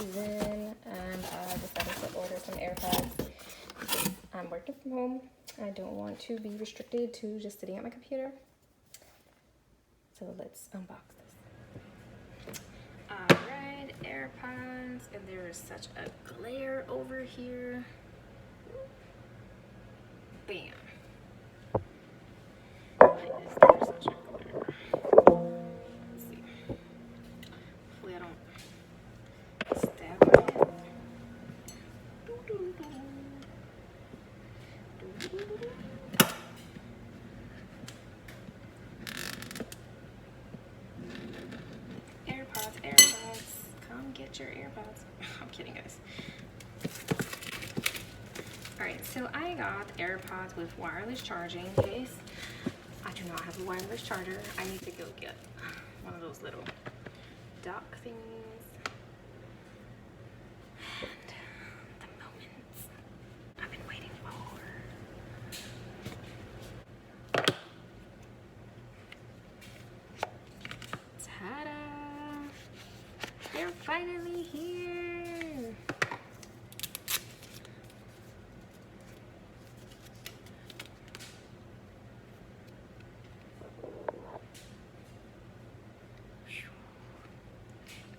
season, and I decided to order some AirPods. I'm working from home. I don't want to be restricted to just sitting at my computer. So let's unbox this. Alright, AirPods, and there is such a glare over here. Bam. Why is there such a glare? Let's see. Hopefully I don't stab my head. AirPods, come get your AirPods. I'm kidding, guys. Alright, so I got AirPods with wireless charging case. I do not have a wireless charger. I need to go get one of those little dock things. And the moments I've been waiting for. Ta-da! They're finally here!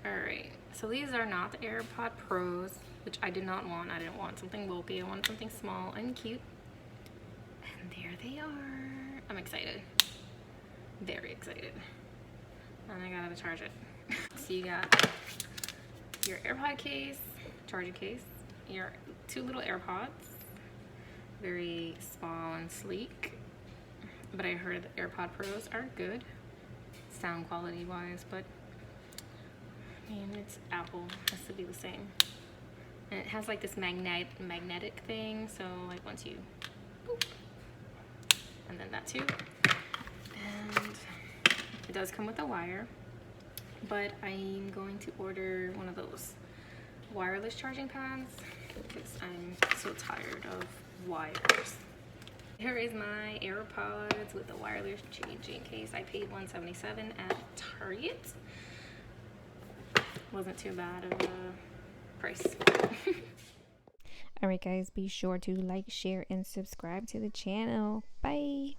Alright, so these are not the AirPod Pros, which I did not want. I didn't want something bulky. I wanted something small and cute. And there they are. I'm excited. Very excited. And I gotta charge it. So you got your AirPod case, charging case, your two little AirPods. Very small and sleek. But I heard the AirPod Pros are good, sound quality wise, but I mean, it's Apple, has to be the same. And it has like this magnetic thing, so like once you boop, and then that too. And it does come with a wire, but I'm going to order one of those wireless charging pads because I'm so tired of wires. Here is my AirPods with the wireless charging case. I paid $177 at Target. Wasn't too bad of a price. Alright guys, be sure to like, share, and subscribe to the channel. Bye!